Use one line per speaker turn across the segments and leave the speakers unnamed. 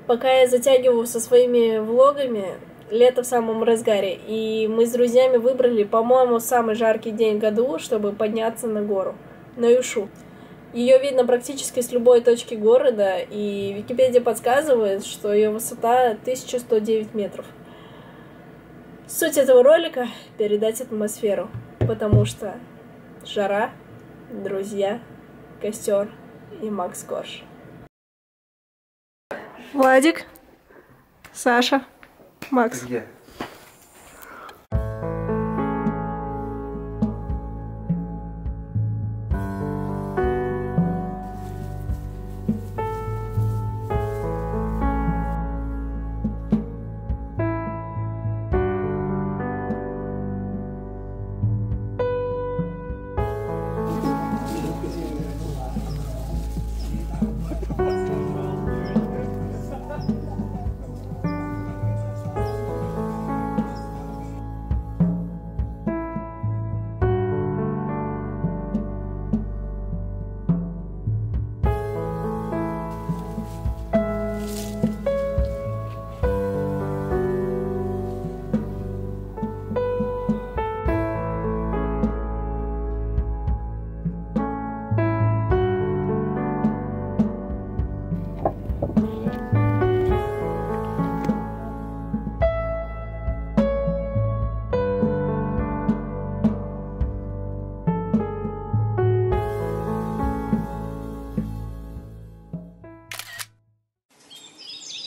Пока я затягиваю со своими влогами, лето в самом разгаре, и мы с друзьями выбрали, по-моему, самый жаркий день в году, чтобы подняться на гору, на Юшу. Ее видно практически с любой точки города, и Википедия подсказывает, что ее высота 1109 метров. Суть этого ролика — передать атмосферу, потому что жара, друзья, костер и Макс Корж. Владик, Саша, Макс.
Где?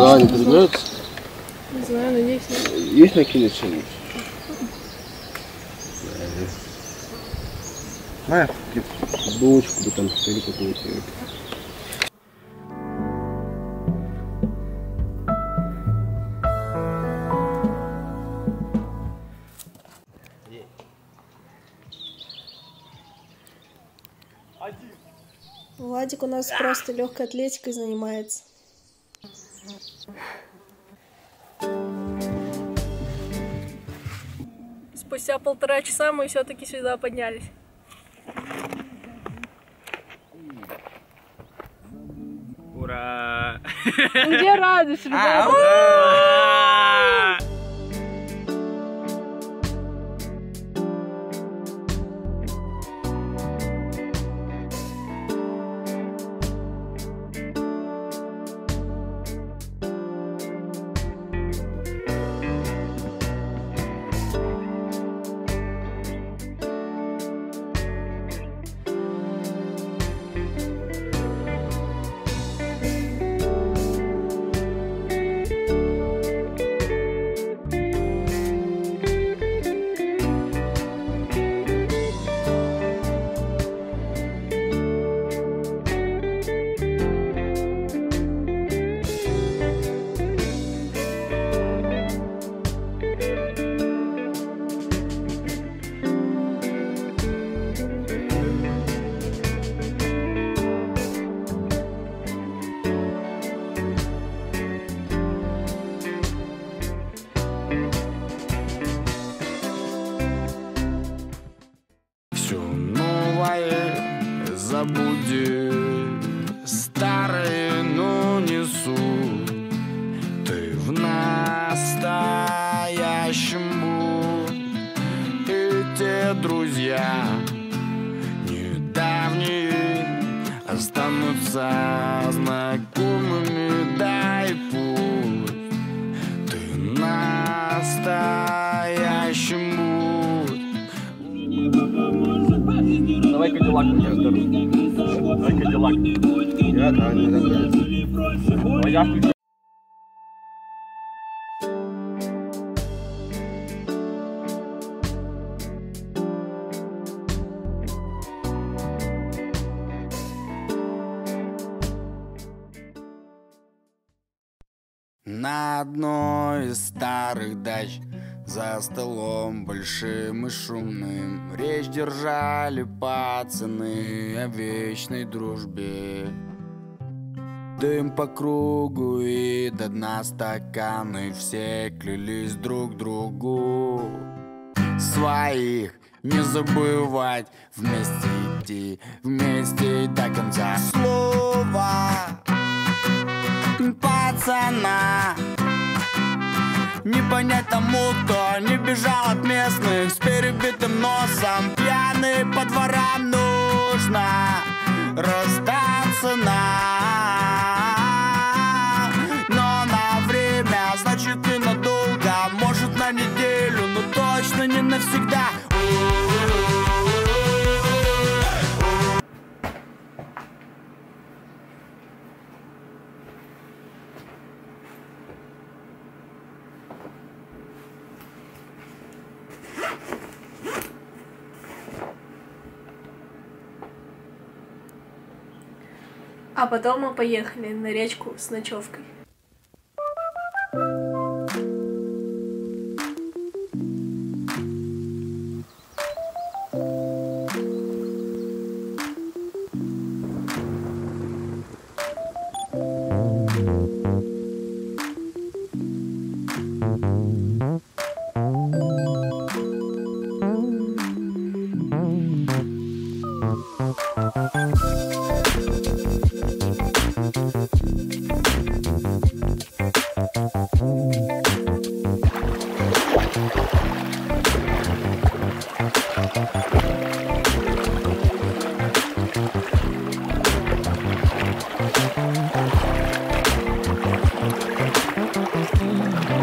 Да, не передается?
Не знаю, надеюсь, нет.
Есть накинуть что-нибудь?
На,
Булочку бы там или какую-то.
Владик у нас просто легкой атлетикой занимается. Спустя 1,5 часа мы все-таки сюда поднялись.
Ура!
Где радость, ребята?
Забуди старые, но несу. Ты в настоящем будь. И те друзья недавние останутся знакомыми. Дай путь. Ты настоящем будь.
давай Кадиллак мне раздару. Давай Кадиллак. Я, да, не нравится. Я включу.
На одной из старых дач за столом большим и шумным речь держали пацаны о вечной дружбе. Дым по кругу и до дна стаканы, все клялись друг другу своих не забывать, вместе идти, вместе до конца. Слово
пацана. Не понять тому, кто не бежал от местных с перебитым носом. Пьяный по дворам, нужно расстаться но на время, значит ненадолго, может на неделю, но точно не навсегда.
А потом мы поехали на речку с ночевкой.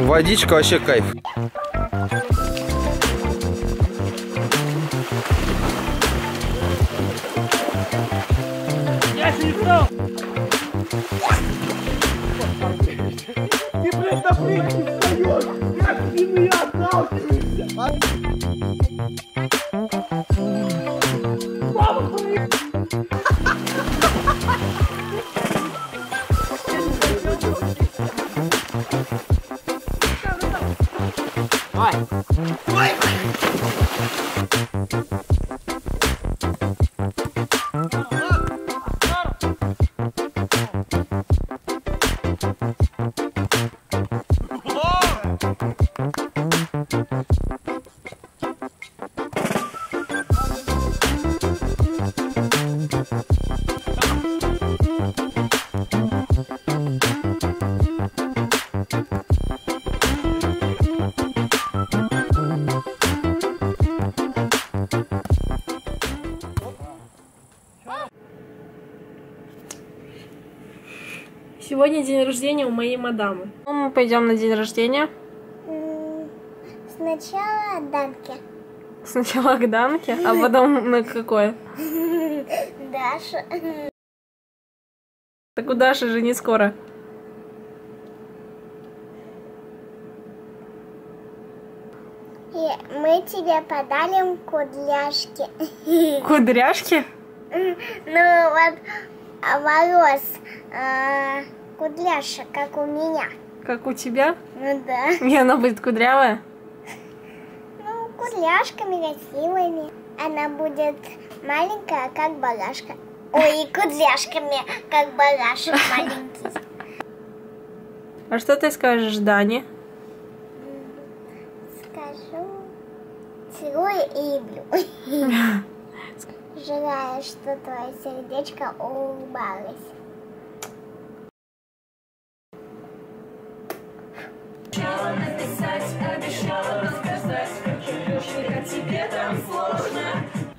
Водичка вообще кайф.
Я сидел! Ты, блядь, на плитке встаёшь! Как ты меня отталкиваешься? Мама твоя! Ой!
Сегодня день рождения у моей мадамы. Мы пойдем на день рождения.
Сначала к Данке.
Сначала к Данке, а потом на какое?
Даша.
Так у Даши же не скоро.
И мы тебе подарим кудряшки.
Кудряшки?
Ну вот волос кудряша, как у меня.
Как у тебя?
Ну да.
И она будет кудрявая?
Ну, кудряшками красивыми. Она будет маленькая, как барашка. Ой, и кудряшками, как барашек маленький.
А что ты скажешь Дане?
Скажу, целую и люблю. Желаю, что твое сердечко улыбалось.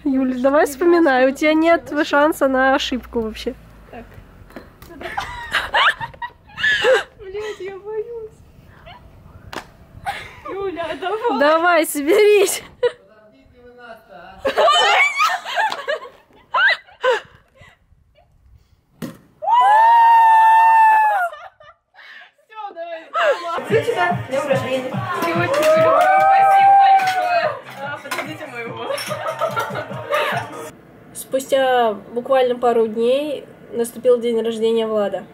Юля, давай вспоминай, у тебя нет шанса на ошибку вообще. Так. Блять, я боюсь. Юля, давай. Давай, соберись.
Сюда, днем рождения. Сегодня спасибо большое. Подождите моего.
Спустя буквально пару дней наступил день рождения Влада.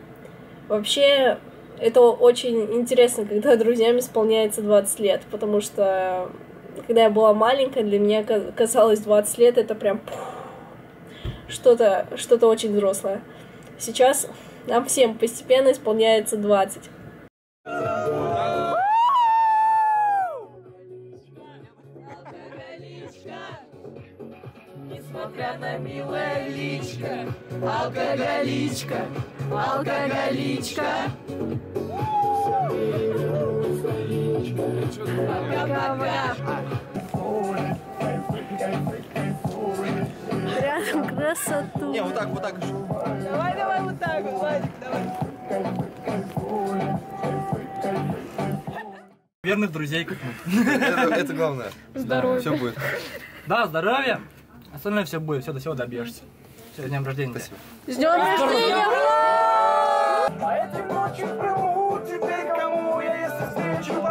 Вообще, это очень интересно, когда друзьям исполняется 20 лет, потому что, когда я была маленькая, для меня казалось 20 лет это прям что-то очень взрослое. Сейчас нам всем постепенно исполняется 20.
Несмотря на милое личко, алкоголичка, алкоголичка.
Рядом красоту.
Не, вот так, вот так.
Давай, вот так вот, Владик, давай.
Верных друзей как мы.
Это главное.
Здоровья.
Все будет.
Да, здоровья. Остальное все будет, все до всего добьешься. Все, с днем рождения.
Спасибо.
С днем рождения!
А этим ночью в Крыму теперь кому я, если встречу в